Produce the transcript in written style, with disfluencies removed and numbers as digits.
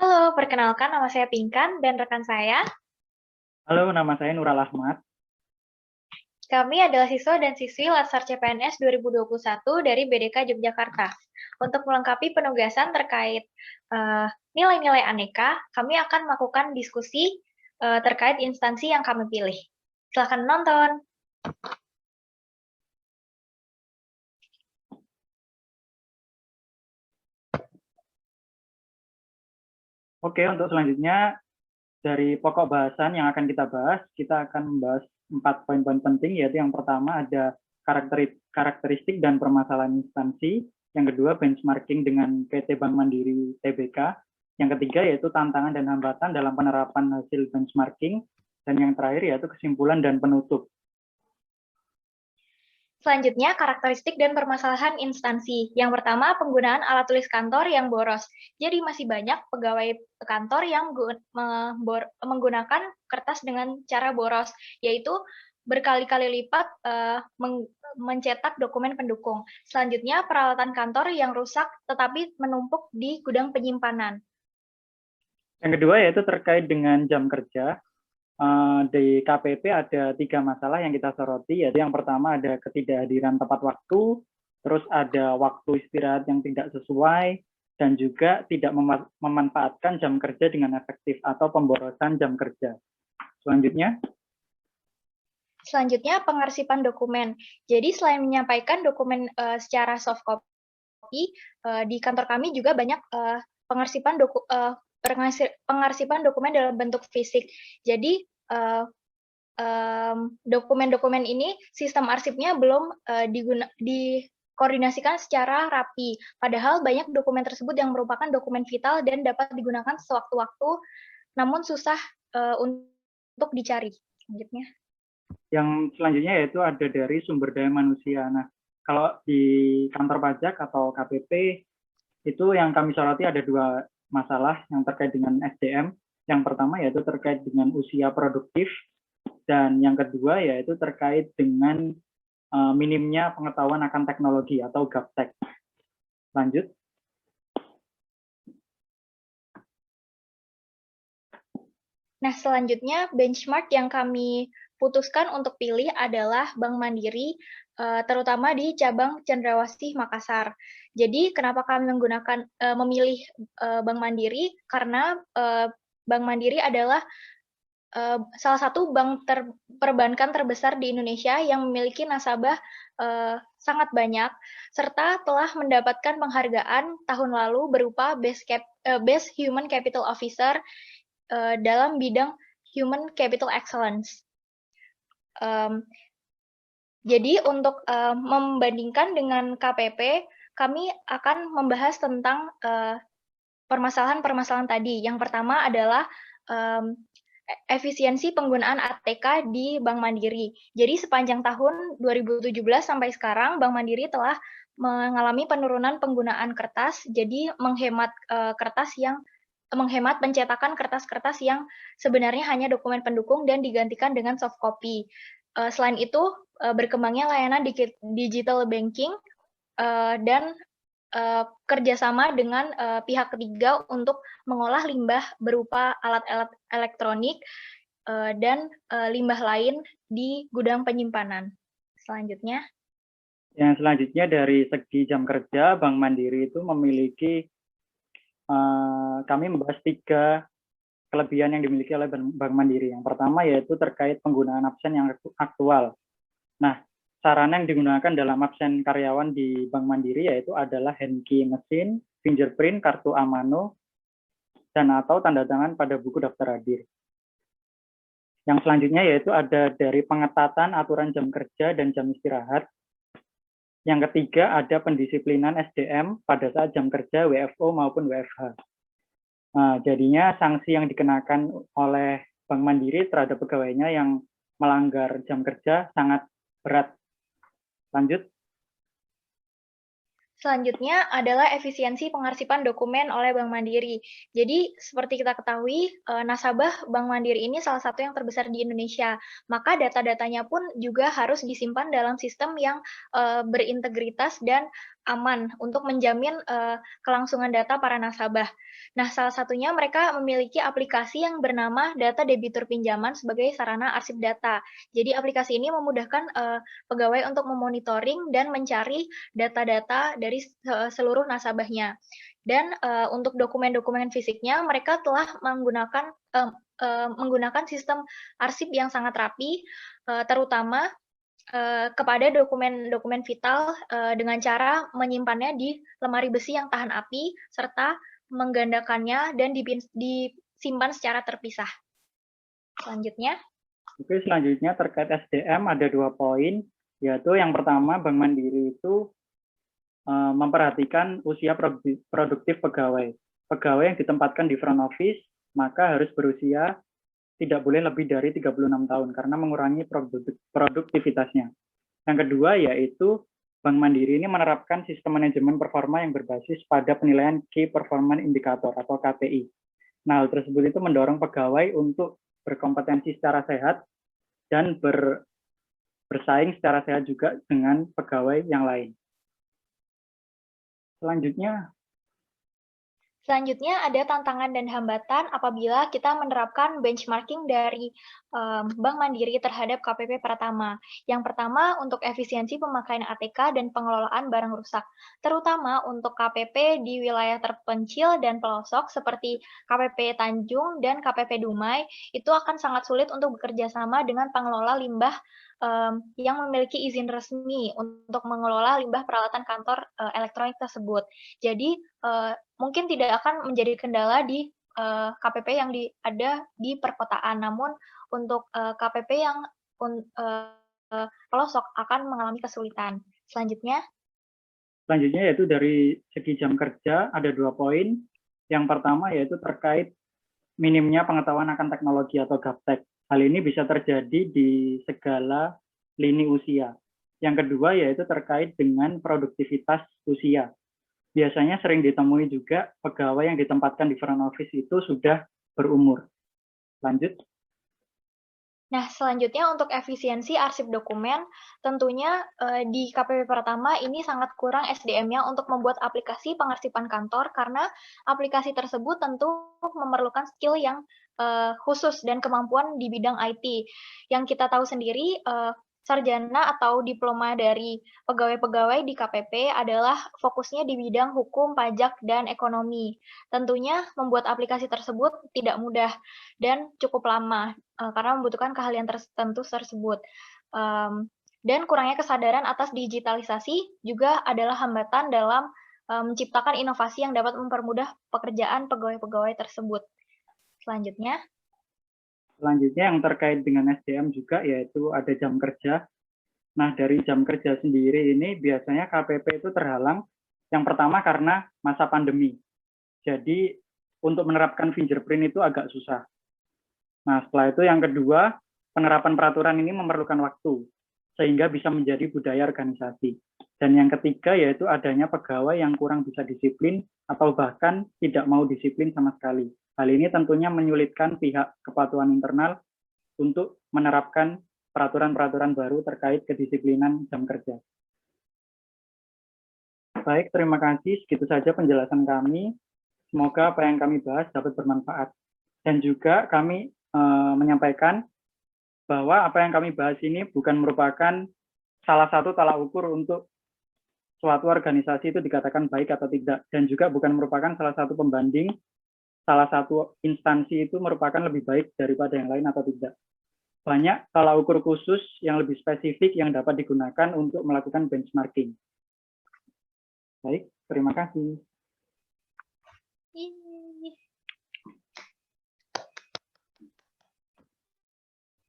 Halo, perkenalkan nama saya Pinkan dan rekan saya. Halo, nama saya Nurul Ahmad. Kami adalah siswa dan siswi Latsar CPNS 2021 dari BDK Yogyakarta. Untuk melengkapi penugasan terkait nilai-nilai aneka, kami akan melakukan diskusi terkait instansi yang kami pilih. Silakan menonton. Oke, untuk selanjutnya dari pokok bahasan yang akan kita akan membahas 4 poin-poin penting, yaitu yang pertama ada karakteristik dan permasalahan instansi, yang kedua benchmarking dengan PT Bank Mandiri Tbk, yang ketiga yaitu tantangan dan hambatan dalam penerapan hasil benchmarking, dan yang terakhir yaitu kesimpulan dan penutup. Selanjutnya, karakteristik dan permasalahan instansi. Yang pertama, penggunaan alat tulis kantor yang boros. Jadi masih banyak pegawai kantor yang menggunakan kertas dengan cara boros, yaitu berkali-kali lipat mencetak dokumen pendukung. Selanjutnya, peralatan kantor yang rusak tetapi menumpuk di gudang penyimpanan. Yang kedua yaitu terkait dengan jam kerja. Di KPP ada 3 masalah yang kita soroti, yaitu yang pertama ada ketidakhadiran tepat waktu, terus ada waktu istirahat yang tidak sesuai, dan juga tidak memanfaatkan jam kerja dengan efektif atau pemborosan jam kerja. Selanjutnya Pengarsipan dokumen. Jadi selain menyampaikan dokumen secara soft copy, di kantor kami juga banyak pengarsipan dokumen dalam bentuk fisik. Jadi dokumen-dokumen ini sistem arsipnya belum dikoordinasikan secara rapi. Padahal banyak dokumen tersebut yang merupakan dokumen vital dan dapat digunakan sewaktu-waktu, namun susah untuk dicari. Selanjutnya. Yang selanjutnya yaitu ada dari sumber daya manusia. Nah, kalau di kantor pajak atau KPP itu yang kami soroti ada 2 masalah yang terkait dengan SDM. Yang pertama yaitu terkait dengan usia produktif, dan yang kedua yaitu terkait dengan minimnya pengetahuan akan teknologi atau gaptek. Lanjut. Nah, selanjutnya benchmark yang kami putuskan untuk pilih adalah Bank Mandiri, terutama di cabang Cendrawasih Makassar. Jadi, kenapa kami memilih Bank Mandiri? Karena Bank Mandiri adalah salah satu bank perbankan terbesar di Indonesia yang memiliki nasabah sangat banyak, serta telah mendapatkan penghargaan tahun lalu berupa Best Human Capital Officer dalam bidang Human Capital Excellence. Jadi untuk membandingkan dengan KPP, kami akan membahas tentang permasalahan-permasalahan tadi. Yang pertama adalah efisiensi penggunaan ATK di Bank Mandiri. Jadi sepanjang tahun 2017 sampai sekarang, Bank Mandiri telah mengalami penurunan penggunaan kertas, jadi menghemat pencetakan kertas-kertas yang sebenarnya hanya dokumen pendukung dan digantikan dengan soft copy. Selain itu, berkembangnya layanan digital banking dan kerjasama dengan pihak ketiga untuk mengolah limbah berupa alat-alat elektronik dan limbah lain di gudang penyimpanan. Selanjutnya. Yang selanjutnya dari segi jam kerja, Bank Mandiri itu memiliki kami membahas 3 kelebihan yang dimiliki oleh Bank Mandiri. Yang pertama yaitu terkait penggunaan absen yang aktual. Nah, sarana yang digunakan dalam absen karyawan di Bank Mandiri yaitu adalah hand key mesin, fingerprint, kartu amano, dan atau tanda tangan pada buku daftar hadir. Yang selanjutnya yaitu ada dari pengetatan aturan jam kerja dan jam istirahat. Yang ketiga ada pendisiplinan SDM pada saat jam kerja WFO maupun WFH. Nah, jadinya sanksi yang dikenakan oleh Bank Mandiri terhadap pegawainya yang melanggar jam kerja sangat berat. Lanjut. Selanjutnya adalah efisiensi pengarsipan dokumen oleh Bank Mandiri. Jadi, seperti kita ketahui, nasabah Bank Mandiri ini salah satu yang terbesar di Indonesia. Maka data-datanya pun juga harus disimpan dalam sistem yang berintegritas dan aman untuk menjamin kelangsungan data para nasabah. Nah, salah satunya mereka memiliki aplikasi yang bernama Data Debitur Pinjaman sebagai sarana arsip data. Jadi aplikasi ini memudahkan pegawai untuk memonitoring dan mencari data-data dari seluruh nasabahnya. Dan untuk dokumen-dokumen fisiknya mereka telah menggunakan sistem arsip yang sangat rapi, terutama kepada dokumen-dokumen vital dengan cara menyimpannya di lemari besi yang tahan api, serta menggandakannya dan disimpan secara terpisah. Selanjutnya. Oke, selanjutnya terkait SDM ada 2 poin, yaitu yang pertama Bank Mandiri itu memperhatikan usia produktif pegawai. Pegawai yang ditempatkan di front office maka harus berusia tidak boleh lebih dari 36 tahun karena mengurangi produktivitasnya. Yang kedua yaitu Bank Mandiri ini menerapkan sistem manajemen performa yang berbasis pada penilaian Key Performance Indicator atau KPI. Nah, hal tersebut itu mendorong pegawai untuk berkompetensi secara sehat dan bersaing secara sehat juga dengan pegawai yang lain. Selanjutnya ada tantangan dan hambatan apabila kita menerapkan benchmarking dari Bank Mandiri terhadap KPP Pratama. Yang pertama untuk efisiensi pemakaian ATK dan pengelolaan barang rusak, terutama untuk KPP di wilayah terpencil dan pelosok seperti KPP Tanjung dan KPP Dumai, itu akan sangat sulit untuk bekerja sama dengan pengelola limbah yang memiliki izin resmi untuk mengelola limbah peralatan kantor elektronik tersebut. Jadi mungkin tidak akan menjadi kendala di KPP yang ada di perkotaan, namun untuk KPP yang pelosok akan mengalami kesulitan. Selanjutnya yaitu dari segi jam kerja ada 2 poin. Yang pertama yaitu terkait minimnya pengetahuan akan teknologi atau gaptek. Hal ini bisa terjadi di segala lini usia. Yang kedua yaitu terkait dengan produktivitas usia. Biasanya sering ditemui juga pegawai yang ditempatkan di front office itu sudah berumur. Lanjut. Nah, selanjutnya untuk efisiensi arsip dokumen, tentunya di KPP Pratama ini sangat kurang SDM-nya untuk membuat aplikasi pengarsipan kantor karena aplikasi tersebut tentu memerlukan skill yang khusus dan kemampuan di bidang IT. Yang kita tahu sendiri, sarjana atau diploma dari pegawai-pegawai di KPP adalah fokusnya di bidang hukum, pajak, dan ekonomi. Tentunya membuat aplikasi tersebut tidak mudah dan cukup lama karena membutuhkan keahlian tertentu tersebut. Dan kurangnya kesadaran atas digitalisasi juga adalah hambatan dalam menciptakan inovasi yang dapat mempermudah pekerjaan pegawai-pegawai tersebut. Selanjutnya yang terkait dengan SDM juga yaitu ada jam kerja. Nah, dari jam kerja sendiri ini biasanya KPP itu terhalang yang pertama karena masa pandemi. Jadi untuk menerapkan fingerprint itu agak susah. Nah, setelah itu yang kedua, penerapan peraturan ini memerlukan waktu sehingga bisa menjadi budaya organisasi. Dan yang ketiga yaitu adanya pegawai yang kurang bisa disiplin atau bahkan tidak mau disiplin sama sekali. Hal ini tentunya menyulitkan pihak kepatuhan internal untuk menerapkan peraturan-peraturan baru terkait kedisiplinan jam kerja. Baik, terima kasih. Segitu saja penjelasan kami. Semoga apa yang kami bahas dapat bermanfaat. Dan juga kami menyampaikan bahwa apa yang kami bahas ini bukan merupakan salah satu tolak ukur untuk suatu organisasi itu dikatakan baik atau tidak. Dan juga bukan merupakan salah satu pembanding salah satu instansi itu merupakan lebih baik daripada yang lain atau tidak. Banyak tolak ukur khusus yang lebih spesifik yang dapat digunakan untuk melakukan benchmarking. Baik, terima kasih.